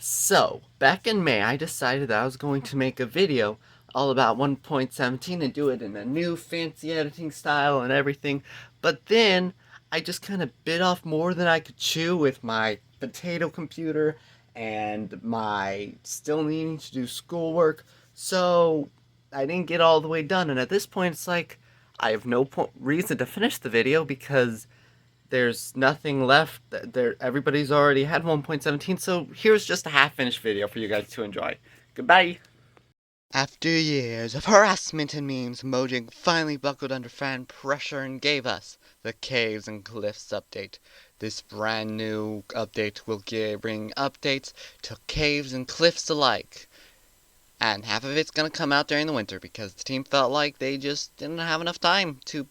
So, back in May, I decided that I was going to make a video all about 1.17 and do it in a new fancy editing style and everything. But then I just kind of bit off more than I could chew with my potato computer and my still needing to do schoolwork. So, I didn't get all the way done. And at this point, it's like I have no reason to finish the video because there's nothing left. There, everybody's already had 1.17, so here's just a half-finished video for you guys to enjoy. Goodbye! After years of harassment and memes, Mojang finally buckled under fan pressure and gave us the Caves and Cliffs update. This brand new update will bring updates to caves and cliffs alike. And half of it's going to come out during the winter because the team felt like they just didn't have enough time to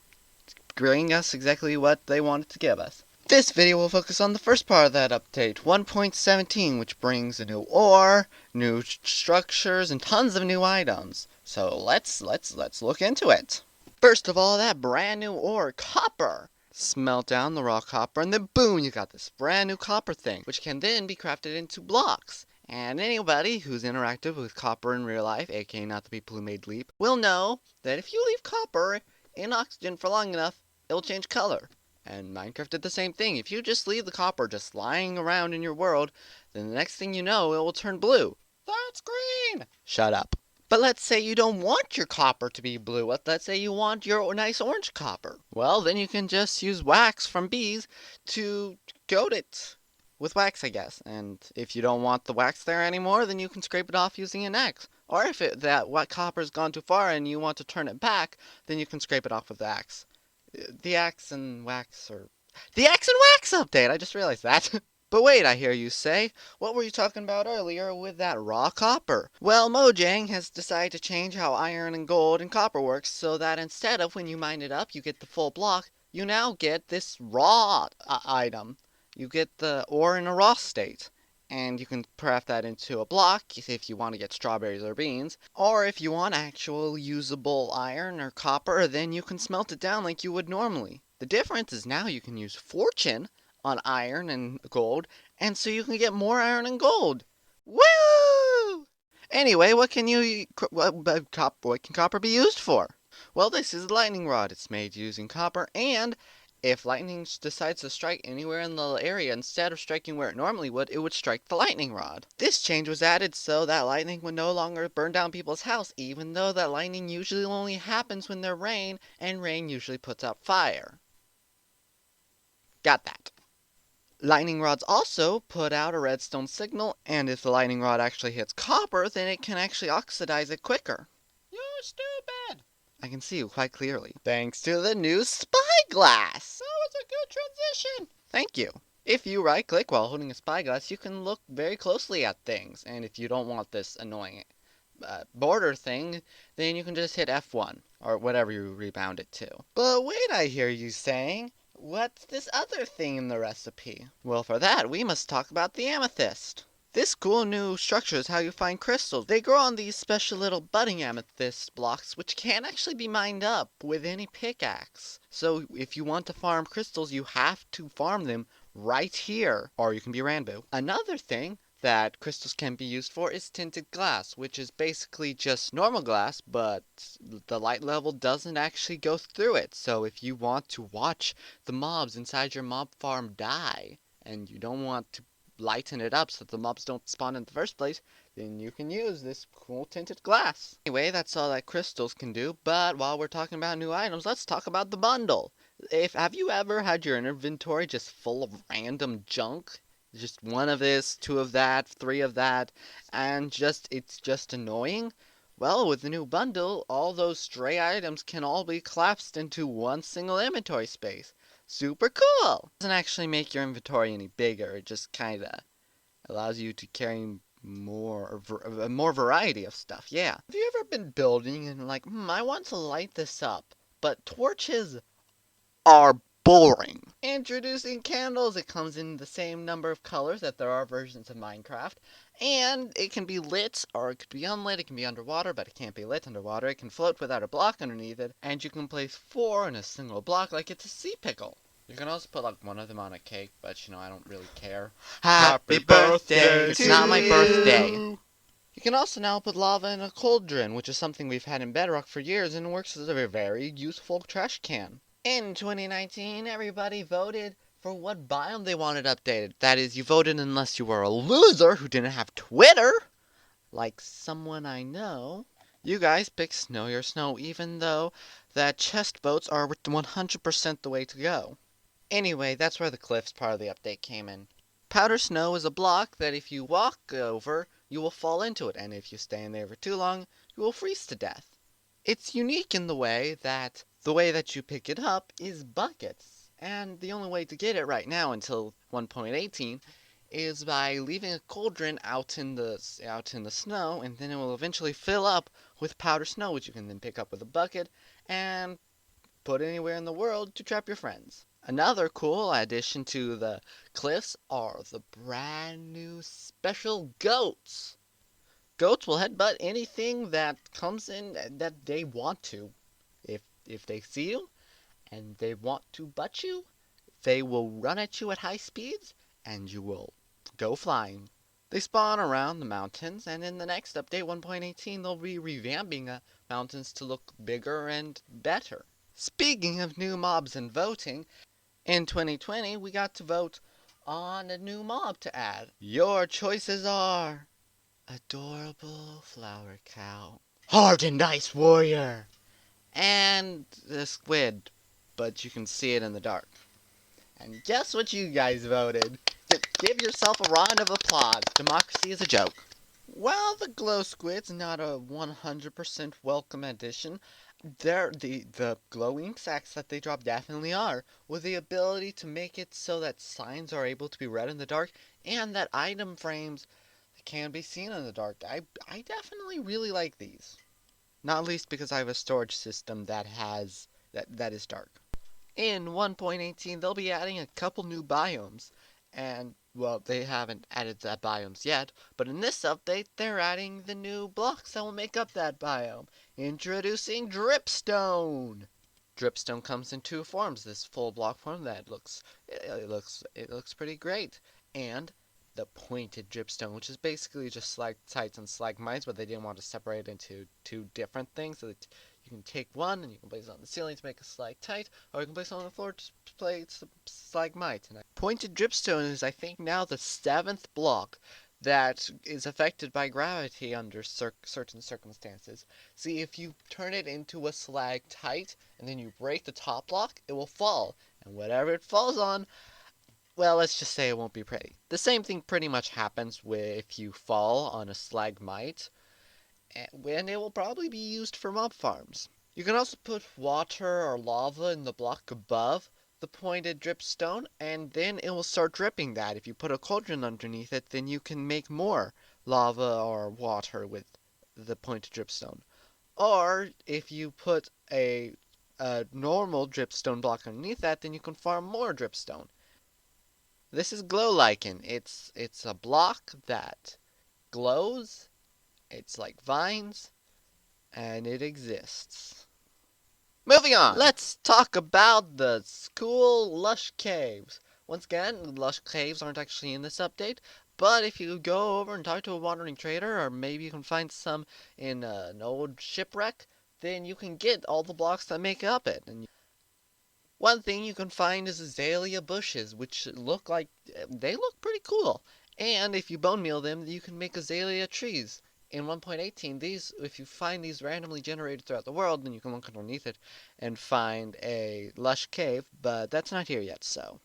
bring us exactly what they wanted to give us. This video will focus on the first part of that update, 1.17, which brings a new ore, new structures, and tons of new items. So let's look into it. First of all, that brand new ore, copper. Smelt down the raw copper, and then boom, you got this brand new copper thing, which can then be crafted into blocks. And anybody who's interacted with copper in real life, aka not the people who made Leap, will know that if you leave copper in oxygen for long enough, it'll change color. And Minecraft did the same thing. If you just leave the copper just lying around in your world, then the next thing you know, it will turn blue. That's green! Shut up. But let's say you don't want your copper to be blue. Let's say you want your nice orange copper. Well, then you can just use wax from bees to coat it with wax, I guess. And if you don't want the wax there anymore, then you can scrape it off using an axe. Or if that white copper's gone too far and you want to turn it back, then you can scrape it off with the axe. The axe and wax or the axe and wax update. I just realized that. But wait, I hear you say, what were you talking about earlier with that raw copper? Well, Mojang has decided to change how iron and gold and copper works so that instead of when you mine it up, you get the full block, you now get this raw item. You get the ore in a raw state. And you can craft that into a block if you want to get strawberries or beans. Or if you want actual usable iron or copper, then you can smelt it down like you would normally. The difference is now you can use fortune on iron and gold, and so you can get more iron and gold. Woo! Anyway, what can copper be used for? Well, this is a lightning rod. It's made using copper, and if lightning decides to strike anywhere in the area, instead of striking where it normally would, it would strike the lightning rod. This change was added so that lightning would no longer burn down people's house, even though that lightning usually only happens when there's rain, and rain usually puts out fire. Got that. Lightning rods also put out a redstone signal, and if the lightning rod actually hits copper, then it can actually oxidize it quicker. You're stupid! I can see you quite clearly. Thanks to the new spyglass! That was a good transition! Thank you. If you right click while holding a spyglass, you can look very closely at things, and if you don't want this annoying border thing, then you can just hit F1, or whatever you rebound it to. But wait, I hear you saying, what's this other thing in the recipe? Well, for that, we must talk about the amethyst. This cool new structure is how you find crystals. They grow on these special little budding amethyst blocks, which can't actually be mined up with any pickaxe. So if you want to farm crystals, you have to farm them right here, or you can be Ranboo. Another thing that crystals can be used for is tinted glass, which is basically just normal glass, but the light level doesn't actually go through it. So if you want to watch the mobs inside your mob farm die, and you don't want to lighten it up so that the mobs don't spawn in the first place, then you can use this cool tinted glass. Anyway, that's all that crystals can do, but while we're talking about new items, let's talk about the bundle. Have you ever had your inventory just full of random junk? Just one of this, two of that, three of that, and it's just annoying? Well, with the new bundle, all those stray items can all be collapsed into one single inventory space. Super cool! It doesn't actually make your inventory any bigger, it just kinda allows you to carry more variety of stuff, yeah. Have you ever been building and like, I want to light this up, but torches are boring. Introducing candles, it comes in the same number of colors that there are versions of Minecraft, and it can be lit or it could be unlit, it can be underwater, but it can't be lit underwater, it can float without a block underneath it, and you can place 4 in a single block like it's a sea pickle. You can also put like one of them on a cake, but you know, I don't really care. Happy birthday It's to not my birthday. you. You can also now put lava in a cauldron, which is something we've had in Bedrock for years and works as a very useful trash can. In 2019, everybody voted for what biome they wanted updated. That is, you voted unless you were a loser who didn't have Twitter, like someone I know. You guys picked Snow Your Snow, even though that chest boats are 100% the way to go. Anyway, that's where the cliffs part of the update came in. Powder snow is a block that if you walk over, you will fall into it, and if you stay in there for too long, you will freeze to death. It's unique in the way that you pick it up is buckets, and the only way to get it right now until 1.18 is by leaving a cauldron out in the snow, and then it will eventually fill up with powder snow, which you can then pick up with a bucket and put anywhere in the world to trap your friends. Another cool addition to the cliffs are the brand new special goats. Goats will headbutt anything that comes in that they want to. If they see you and they want to butt you, they will run at you at high speeds and you will go flying. They spawn around the mountains, and in the next update 1.18 they'll be revamping the mountains to look bigger and better. Speaking of new mobs and voting, in 2020 we got to vote on a new mob to add. Your choices are Adorable Flower Cow, Hardened Ice Warrior, and the Squid, but you can see it in the dark. And guess what you guys voted? Give yourself a round of applause. Democracy is a joke. While the Glow Squid's not a 100% welcome addition, the glowing sacks that they drop definitely are, with the ability to make it so that signs are able to be read in the dark, and that item frames can be seen in the dark. I definitely really like these. Not least because I have a storage system that is dark. In 1.18, they'll be adding a couple new biomes, and well, they haven't added the biomes yet, but in this update, they're adding the new blocks that will make up that biome. Introducing Dripstone. Dripstone comes in two forms: this full block form that looks pretty great, and the pointed dripstone, which is basically just stalactites and stalagmites, but they didn't want to separate it into two different things, so that you can take one and you can place it on the ceiling to make a stalactite, or you can place it on the floor to place a stalagmite. And pointed dripstone is, I think, now the 7th block that is affected by gravity under certain circumstances. See, if you turn it into a stalactite and then you break the top block, it will fall, and whatever it falls on, well, let's just say it won't be pretty. The same thing pretty much happens if you fall on a stalagmite, and it will probably be used for mob farms. You can also put water or lava in the block above the pointed dripstone, and then it will start dripping that. If you put a cauldron underneath it, then you can make more lava or water with the pointed dripstone. Or if you put a normal dripstone block underneath that, then you can farm more dripstone. This is glow lichen. It's a block that glows. It's like vines, and it exists. Moving on. Let's talk about the school lush caves. Once again, lush caves aren't actually in this update, but if you go over and talk to a wandering trader, or maybe you can find some in an old shipwreck, then you can get all the blocks that make up it. And one thing you can find is azalea bushes, which look pretty cool. And if you bone meal them, you can make azalea trees. In 1.18, if you find these randomly generated throughout the world, then you can look underneath it and find a lush cave, but that's not here yet, so.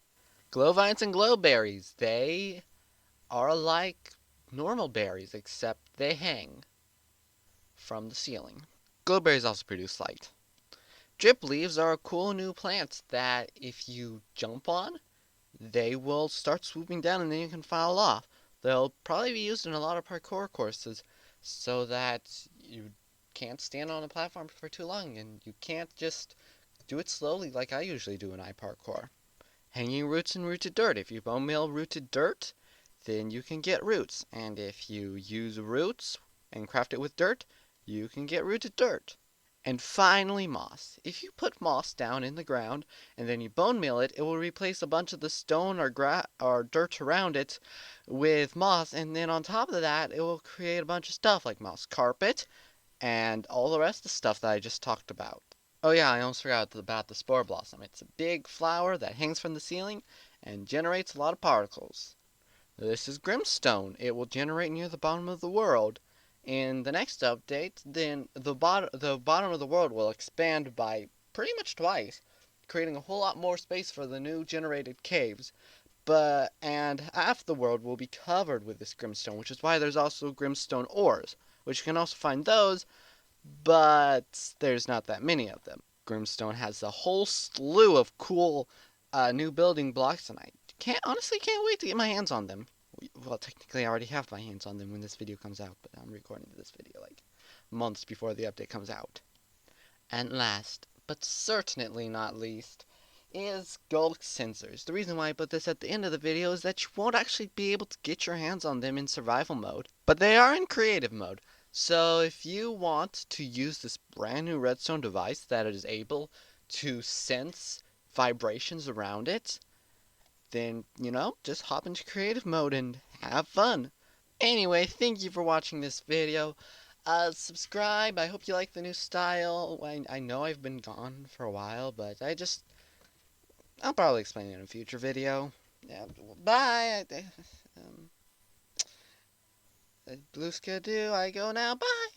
Glowvines and glowberries, they are like normal berries, except they hang from the ceiling. Glowberries also produce light. Drip leaves are a cool new plant that if you jump on, they will start swooping down and then you can fall off. They'll probably be used in a lot of parkour courses so that you can't stand on a platform for too long and you can't just do it slowly like I usually do in iParkour. Hanging roots and rooted dirt. If you bone meal rooted dirt, then you can get roots. And if you use roots and craft it with dirt, you can get rooted dirt. And finally, moss. If you put moss down in the ground and then you bone meal it, it will replace a bunch of the stone or dirt around it with moss, and then on top of that, it will create a bunch of stuff like moss carpet and all the rest of the stuff that I just talked about. Oh yeah, I almost forgot about the spore blossom. It's a big flower that hangs from the ceiling and generates a lot of particles. This is Grimstone. It will generate near the bottom of the world. In the next update, then the bottom of the world will expand by pretty much twice, creating a whole lot more space for the new generated caves. And half the world will be covered with this Grimstone, which is why there's also Grimstone ores, which you can also find those, but there's not that many of them. Grimstone has a whole slew of cool new building blocks, and I can't wait to get my hands on them. Well, technically, I already have my hands on them when this video comes out, but I'm recording this video like months before the update comes out. And last, but certainly not least, is Gulk sensors. The reason why I put this at the end of the video is that you won't actually be able to get your hands on them in survival mode, but they are in creative mode. So if you want to use this brand new redstone device that is able to sense vibrations around it, then, just hop into creative mode and have fun. Anyway, thank you for watching this video. Subscribe. I hope you like the new style. I know I've been gone for a while, but I'll probably explain it in a future video. Yeah, bye. Blue Skidoo, I go now. Bye.